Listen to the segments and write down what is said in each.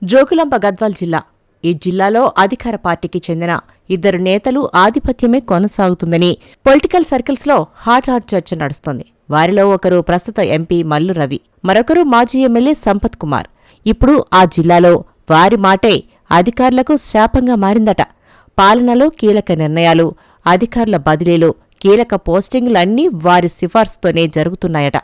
జోగులాంబ గద్వాల్ జిల్లా. ఈ జిల్లాలో అధికార పార్టీకి చెందిన ఇద్దరు నేతలు ఆధిపత్యమే కొనసాగుతుందని పొలిటికల్ సర్కిల్స్లో హాట్ చర్చ నడుస్తోంది. వారిలో ఒకరు ప్రస్తుత ఎంపీ మల్లు రవి, మరొకరు మాజీ ఎమ్మెల్యే సంపత్ కుమార్. ఇప్పుడు ఆ జిల్లాలో వారి మాటే అధికారులకు శాపంగా మారిందట. పాలనలో కీలక నిర్ణయాలు, అధికారుల బదిలీలు, కీలక పోస్టింగులన్నీ వారి సిఫార్సుతోనే జరుగుతున్నాయట.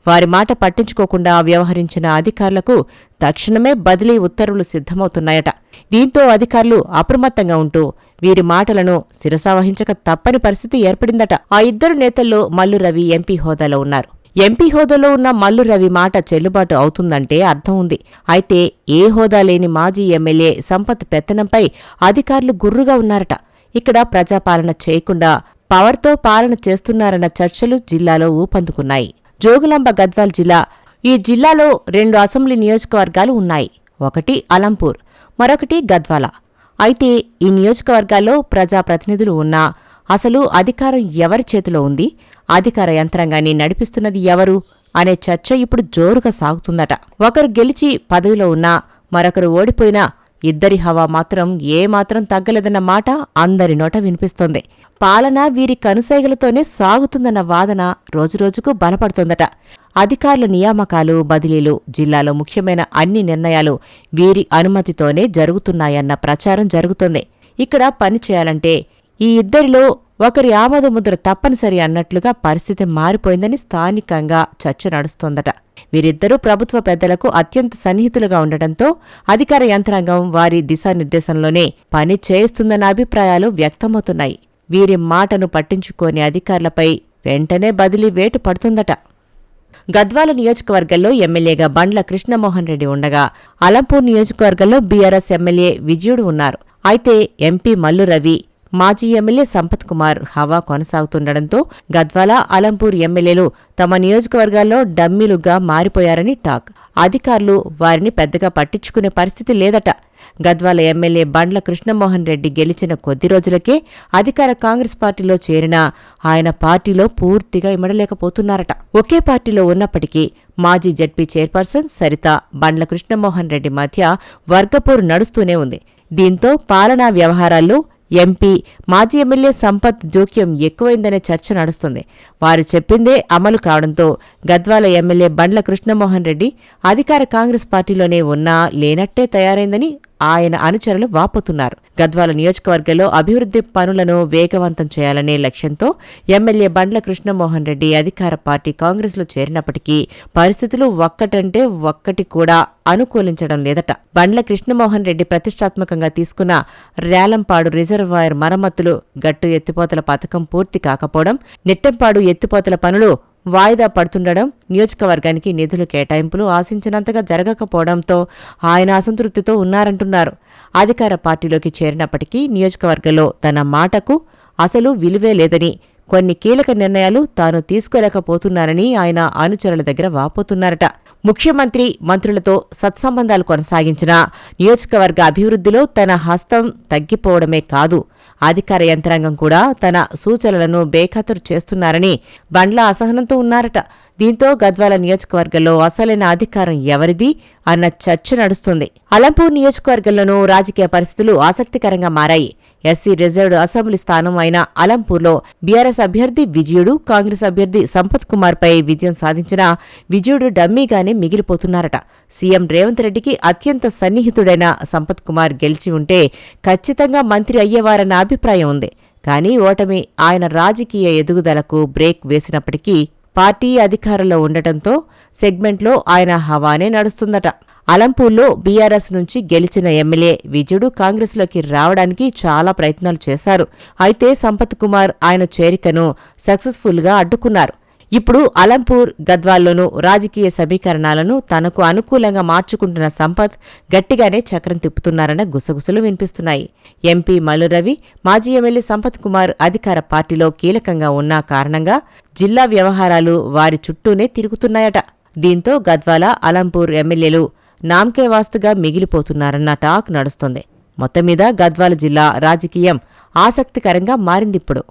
వారి మాట పట్టించుకోకుండా వ్యవహరించిన అధికారులకు తక్షణమే బదిలీ ఉత్తర్వులు సిద్ధమవుతున్నాయట. దీంతో అధికారులు అప్రమత్తంగా ఉంటూ వీరి మాటలను శిరసావహించక తప్పని పరిస్థితి ఏర్పడిందట. ఆ ఇద్దరు నేతల్లో మల్లు రవి ఎంపీ హోదాలో ఉన్నారు. ఎంపీ హోదాలో ఉన్న మల్లు రవి మాట చెల్లుబాటు అవుతుందంటే అర్థం ఉంది. అయితే ఏ హోదా లేని మాజీ ఎమ్మెల్యే సంపత్ పెత్తనంపై అధికారులు గుర్రుగా ఉన్నారట. ఇక్కడ ప్రజాపాలన చేయకుండా పవర్తో పాలన చేస్తున్నారన్న చర్చలు జిల్లాలో ఊపందుకున్నాయి. జోగులాంబ గద్వాల్ జిల్లా. ఈ జిల్లాలో 2 అసెంబ్లీ నియోజకవర్గాలు ఉన్నాయి. ఒకటి అలంపూర్, మరొకటి గద్వాల. అయితే ఈ నియోజకవర్గాల్లో ప్రజాప్రతినిధులు ఉన్నా అసలు అధికారం ఎవరి చేతిలో ఉంది, అధికార యంత్రాంగాన్ని నడిపిస్తున్నది ఎవరు అనే చర్చ ఇప్పుడు జోరుగా సాగుతుందట. ఒకరు గెలిచి పదవిలో ఉన్నా మరొకరు ఓడిపోయినా ఇద్దరి హవా మాత్రం ఏమాత్రం తగ్గలేదన్న మాట అందరి నోట వినిపిస్తోంది. పాలన వీరి కనుసైగలతోనే సాగుతుందన్న వాదన రోజురోజుకు బలపడుతోందట. అధికారుల నియామకాలు, బదిలీలు, జిల్లాలో ముఖ్యమైన అన్ని నిర్ణయాలు వీరి అనుమతితోనే జరుగుతున్నాయన్న ప్రచారం జరుగుతోంది. ఇక్కడ పనిచేయాలంటే ఈ ఇద్దరిలో ఒకరి ఆమోదముద్ర తప్పనిసరి అన్నట్లుగా పరిస్థితి మారిపోయిందని స్థానికంగా చర్చ నడుస్తోందట. వీరిద్దరూ ప్రభుత్వ పెద్దలకు అత్యంత సన్నిహితులుగా ఉండటంతో అధికార యంత్రాంగం వారి దిశానిర్దేశంలోనే పని చేయిస్తుందన్న అభిప్రాయాలు వ్యక్తమవుతున్నాయి. వీరి మాటను పట్టించుకోని అధికారులపై వెంటనే బదిలీ వేటు పడుతుందట. గద్వాల నియోజకవర్గంలో ఎమ్మెల్యేగా బండ్ల కృష్ణమోహన్ రెడ్డి ఉండగా, అలంపూర్ నియోజకవర్గంలో బీఆర్ఎస్ ఎమ్మెల్యే విజయుడు ఉన్నారు. అయితే ఎంపీ మల్లు రవి, మాజీ ఎమ్మెల్యే సంపత్ కుమార్ హవా కొనసాగుతుండటంతో గద్వాల, అలంపూర్ ఎమ్మెల్యేలు తమ నియోజకవర్గాల్లో డమ్మీలుగా మారిపోయారని టాక్. అధికారులు వారిని పెద్దగా పట్టించుకునే పరిస్థితి లేదట. గద్వాల ఎమ్మెల్యే బండ్ల కృష్ణమోహన్ రెడ్డి గెలిచిన కొద్ది రోజులకే అధికార కాంగ్రెస్ పార్టీలో చేరినా ఆయన పార్టీలో పూర్తిగా ఇమడలేకపోతున్నారట. ఒకే పార్టీలో ఉన్నప్పటికీ మాజీ జడ్పీ చైర్పర్సన్ సరిత, బండ్ల కృష్ణమోహన్ రెడ్డి మధ్య వర్గపోరు నడుస్తూనే ఉంది. దీంతో పాలనా వ్యవహారాల్లో ఎంపీ, మాజీ ఎమ్మెల్యే సంపత్ జోక్యం ఎక్కువైందనే చర్చ నడుస్తుంది. వారు చెప్పిందే అమలు కావడంతో గద్వాల ఎమ్మెల్యే బండ్ల కృష్ణమోహన్ రెడ్డి అధికార కాంగ్రెస్ పార్టీలోనే ఉన్నా లేనట్టే తయారైందని ఆయన అనుచరులు వాపోతున్నారు. గద్వాల నియోజకవర్గంలో అభివృద్ధి పనులను వేగవంతం చేయాలనే లక్ష్యంతో ఎమ్మెల్యే బండ్ల కృష్ణమోహన్ రెడ్డి అధికార పార్టీ కాంగ్రెస్లో చేరినప్పటికీ పరిస్థితులు ఒక్కటంటే ఒక్కటి కూడా అనుకూలించడం లేదట. బండ్ల కృష్ణమోహన్ రెడ్డి ప్రతిష్టాత్మకంగా తీసుకున్న రేలంపాడు రిజర్వాయర్ మరమ్మతులు, గట్టు ఎత్తిపోతల పథకం పూర్తి కాకపోవడం, నెట్టెంపాడు ఎత్తిపోతల పనులు వాయిదా పడుతుండడం, నియోజకవర్గానికి నిధుల కేటాయింపులు ఆశించినంతగా జరగకపోవడంతో ఆయన అసంతృప్తితో ఉన్నారంటున్నారు. అధికార పార్టీలోకి చేరినప్పటికీ నియోజకవర్గంలో తన మాటకు అసలు విలువే లేదని, కొన్ని కీలక నిర్ణయాలు తాను తీసుకోలేకపోతున్నారని ఆయన అనుచరుల దగ్గర వాపోతున్నారట. ముఖ్యమంత్రి, మంత్రులతో సత్సంబంధాలు కొనసాగించిన నియోజకవర్గ అభివృద్ధిలో తన హస్తం తగ్గిపోవడమే కాదు, అధికార యంత్రాంగం కూడా తన సూచనలను బేఖాతరు చేస్తున్నారని బండ్ల అసహనంతో ఉన్నారట. దీంతో గద్వాల నియోజకవర్గంలో అసలైన అధికారం ఎవరిది అన్న చర్చ నడుస్తుంది. అలంపూర్ నియోజకవర్గంలోనూ రాజకీయ పరిస్థితులు ఆసక్తికరంగా మారాయి. ఎస్సీ రిజర్వ్డ్ అసెంబ్లీ స్థానం అయిన అలంపూర్లో బీఆర్ఎస్ అభ్యర్థి విజయుడు, కాంగ్రెస్ అభ్యర్థి సంపత్ కుమార్పై విజయం సాధించిన విజయుడు డమ్మీగానే మిగిలిపోతున్నారట. సీఎం రేవంత్ రెడ్డికి అత్యంత సన్నిహితుడైన సంపత్ కుమార్ గెలిచి ఉంటే ఖచ్చితంగా మంత్రి అయ్యేవారన్న అభిప్రాయం ఉంది. కానీ ఓటమి ఆయన రాజకీయ ఎదుగుదలకు బ్రేక్ వేసినప్పటికీ పార్టీ అధికారంలో ఉండటంతో సెగ్మెంట్లో ఆయన హవానే నడుస్తుందట. అలంపూర్లో బీఆర్ఎస్ నుంచి గెలిచిన ఎమ్మెల్యే విజయుడు కాంగ్రెస్లోకి రావడానికి చాలా ప్రయత్నాలు చేశారు. అయితే సంపత్ కుమార్ ఆయన చేరికను సక్సెస్ఫుల్గా అడ్డుకున్నారు. ఇప్పుడు అలంపూర్, గద్వాల్లోనూ రాజకీయ సమీకరణాలను తనకు అనుకూలంగా మార్చుకుంటున్న సంపత్ గట్టిగానే చక్రం తిప్పుతున్నారన్న గుసగుసలు వినిపిస్తున్నాయి. ఎంపీ మల్లు రవి, మాజీ ఎమ్మెల్యే సంపత్ కుమార్ అధికార పార్టీలో కీలకంగా ఉన్న కారణంగా జిల్లా వ్యవహారాలు వారి చుట్టూనే తిరుగుతున్నాయట. దీంతో గద్వాల, అలంపూర్ ఎమ్మెల్యేలు నామ్కే వాస్తుగా మిగిలిపోతున్నారన్న టాక్ నడుస్తోంది. మొత్తం మీద గద్వాల జిల్లా రాజకీయం ఆసక్తికరంగా మారిందిప్పుడు.